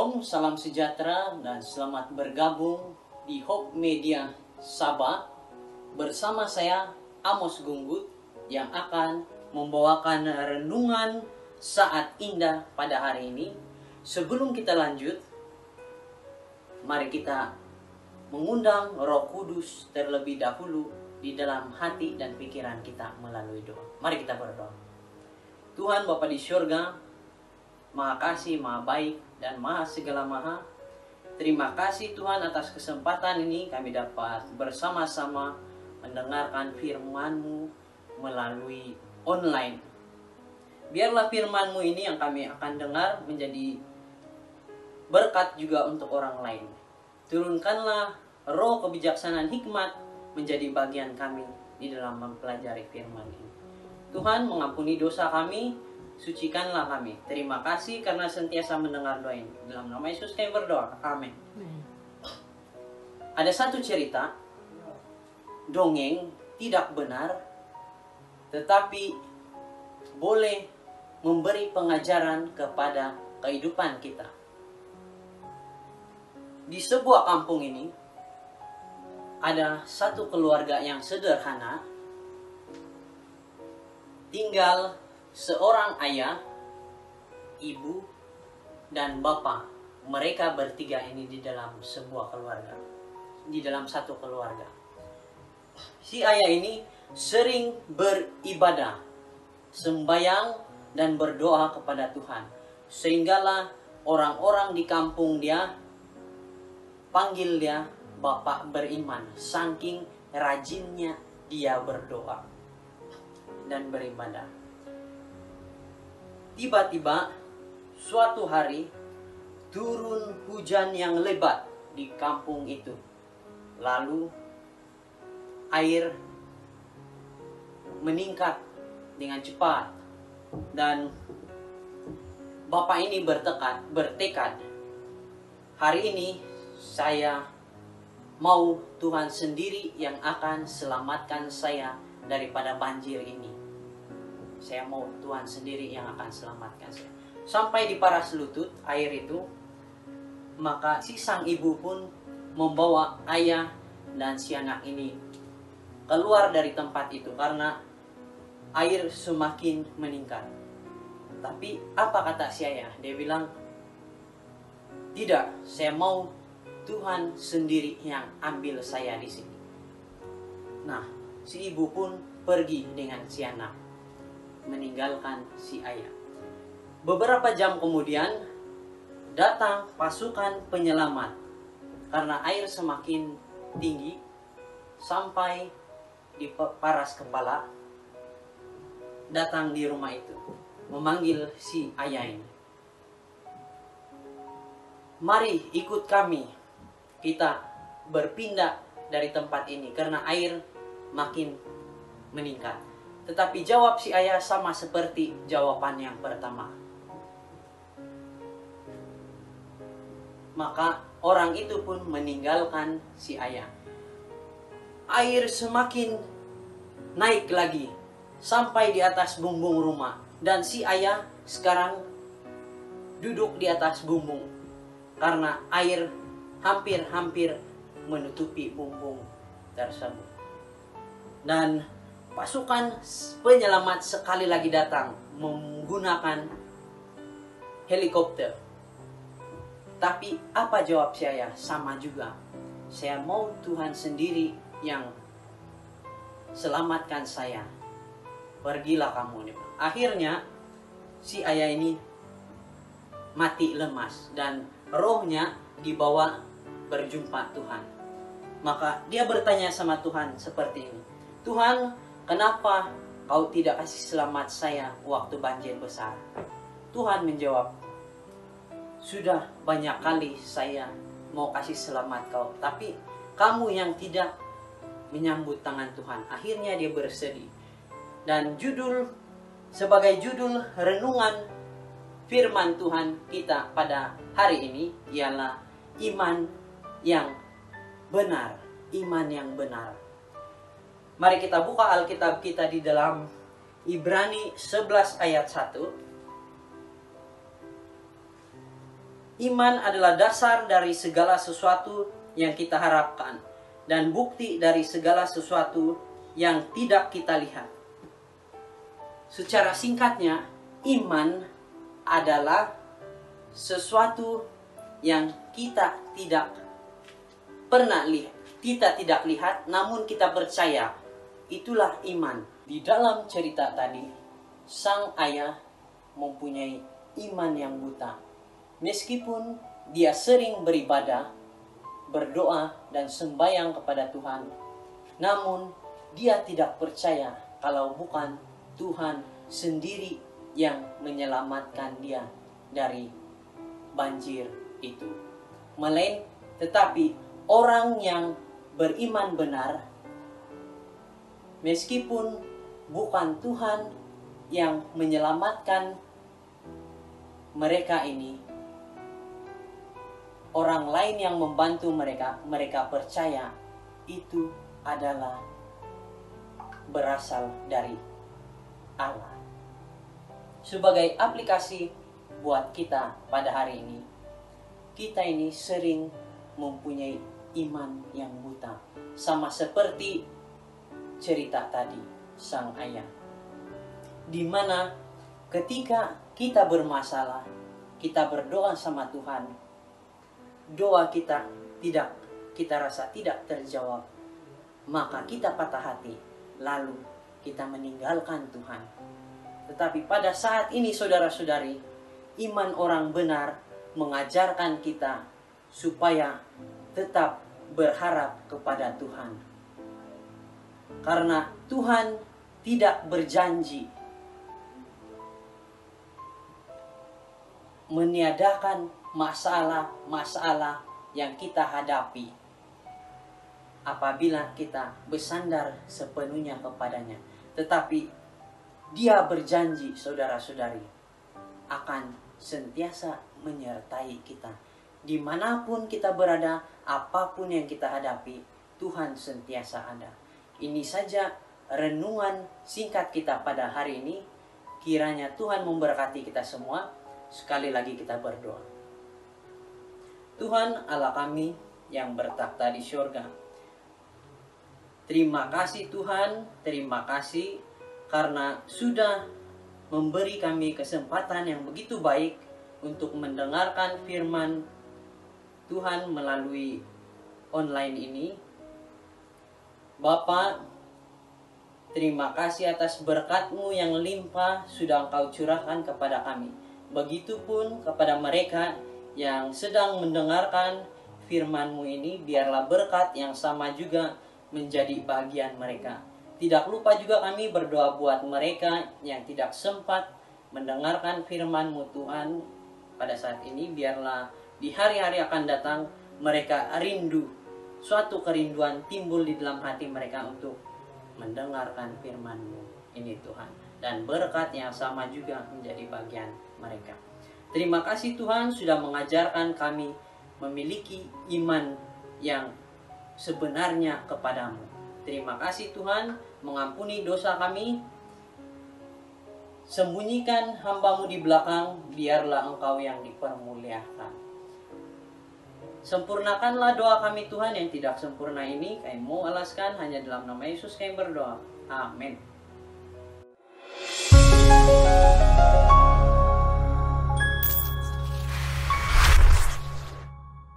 Shalom, salam sejahtera dan selamat bergabung di Hope Media Sabah bersama saya Amos Gunggut yang akan membawakan renungan saat indah pada hari ini. Sebelum kita lanjut, mari kita mengundang Roh Kudus terlebih dahulu di dalam hati dan pikiran kita melalui doa. Mari kita berdoa. Tuhan Bapa di surga, Maha kasih, maha baik, dan maha segala maha. Terima kasih Tuhan atas kesempatan ini kami dapat bersama-sama mendengarkan firman-Mu melalui online. Biarlah firman-Mu ini yang kami akan dengar menjadi berkat juga untuk orang lain. Turunkanlah roh kebijaksanaan hikmat menjadi bagian kami di dalam mempelajari firman ini. Tuhan, mengampuni dosa kami, sucikanlah kami. Terima kasih karena sentiasa mendengar doa ini. Dalam nama Yesus kami berdoa. Amin. Ada satu cerita, dongeng tidak benar, tetapi boleh memberi pengajaran kepada kehidupan kita. Di sebuah kampung ini, ada satu keluarga yang sederhana, tinggal seorang ayah, ibu, dan bapak. Mereka bertiga ini di dalam sebuah keluarga. Di dalam satu keluarga. Si ayah ini sering beribadah, sembahyang, dan berdoa kepada Tuhan. Sehinggalah orang-orang di kampung dia panggil dia bapak beriman. Saking rajinnya dia berdoa dan beribadah. Tiba-tiba suatu hari turun hujan yang lebat di kampung itu. Lalu air meningkat dengan cepat dan bapak ini bertekad, hari ini saya mau Tuhan sendiri yang akan selamatkan saya daripada banjir ini. Saya mau Tuhan sendiri yang akan selamatkan saya. Sampai di paras lutut air itu, maka si sang ibu pun membawa ayah dan si anak ini keluar dari tempat itu karena air semakin meningkat. Tapi apa kata si ayah? Dia bilang, tidak, saya mau Tuhan sendiri yang ambil saya di sini. Nah, si ibu pun pergi dengan si anak, meninggalkan si ayah. Beberapa jam kemudian datang pasukan penyelamat karena air semakin tinggi sampai di paras kepala. Datang di rumah itu memanggil si ayah ini. Mari ikut kami, kita berpindah dari tempat ini karena air makin meningkat. Tetapi jawab si ayah sama seperti jawaban yang pertama. Maka orang itu pun meninggalkan si ayah. Air semakin naik lagi sampai di atas bumbung rumah. Dan si ayah sekarang duduk di atas bumbung karena air hampir-hampir menutupi bumbung tersebut. Dan pasukan penyelamat sekali lagi datang menggunakan helikopter. Tapi apa jawab saya? Sama juga. Saya mau Tuhan sendiri yang selamatkan saya. Pergilah kamu. Akhirnya si ayah ini mati lemas dan rohnya dibawa berjumpa Tuhan. Maka dia bertanya sama Tuhan seperti ini. Tuhan, kenapa kau tidak kasih selamat saya waktu banjir besar? Tuhan menjawab, sudah banyak kali saya mau kasih selamat kau, tapi kamu yang tidak menyambut tangan Tuhan. Akhirnya dia bersedih. Dan sebagai judul renungan firman Tuhan kita pada hari ini ialah iman yang benar. Iman yang benar. Mari kita buka Alkitab kita di dalam Ibrani 11 ayat 1. Iman adalah dasar dari segala sesuatu yang kita harapkan dan bukti dari segala sesuatu yang tidak kita lihat. Secara singkatnya, iman adalah sesuatu yang kita tidak pernah lihat, kita tidak lihat, namun kita percaya. Itulah iman. Di dalam cerita tadi, sang ayah mempunyai iman yang buta. Meskipun dia sering beribadah, berdoa, dan sembahyang kepada Tuhan, namun dia tidak percaya kalau bukan Tuhan sendiri yang menyelamatkan dia dari banjir itu. Tetapi orang yang beriman benar, meskipun bukan Tuhan yang menyelamatkan mereka ini, orang lain yang membantu mereka, mereka percaya itu adalah berasal dari Allah. Sebagai aplikasi buat kita pada hari ini, kita ini sering mempunyai iman yang buta, sama seperti cerita tadi sang ayah, di mana ketika kita bermasalah, kita berdoa sama Tuhan, doa kita rasa tidak terjawab, maka kita patah hati, lalu kita meninggalkan Tuhan. Tetapi pada saat ini saudara-saudari, iman orang benar mengajarkan kita supaya tetap berharap kepada Tuhan. Karena Tuhan tidak berjanji meniadakan masalah-masalah yang kita hadapi apabila kita bersandar sepenuhnya kepadanya. Tetapi Dia berjanji, saudara-saudari, akan sentiasa menyertai kita. Dimanapun kita berada, apapun yang kita hadapi, Tuhan sentiasa ada. Ini saja renungan singkat kita pada hari ini. Kiranya Tuhan memberkati kita semua. Sekali lagi kita berdoa. Tuhan Allah kami yang bertakhta di surga, terima kasih Tuhan, terima kasih karena sudah memberi kami kesempatan yang begitu baik untuk mendengarkan firman Tuhan melalui online ini. Bapa, terima kasih atas berkat-Mu yang limpah sudah Engkau curahkan kepada kami. Begitupun kepada mereka yang sedang mendengarkan firman-Mu ini, biarlah berkat yang sama juga menjadi bagian mereka. Tidak lupa juga kami berdoa buat mereka yang tidak sempat mendengarkan firman-Mu Tuhan pada saat ini. Biarlah di hari-hari akan datang mereka rindu, suatu kerinduan timbul di dalam hati mereka untuk mendengarkan firman-Mu ini Tuhan. Dan berkat yang sama juga menjadi bagian mereka. Terima kasih Tuhan sudah mengajarkan kami memiliki iman yang sebenarnya kepadamu. Terima kasih Tuhan, mengampuni dosa kami. Sembunyikan hamba-Mu di belakang, biarlah Engkau yang dipermuliakan. Sempurnakanlah doa kami Tuhan, yang tidak sempurna ini kami mau alaskan hanya dalam nama Yesus kami berdoa. Amin.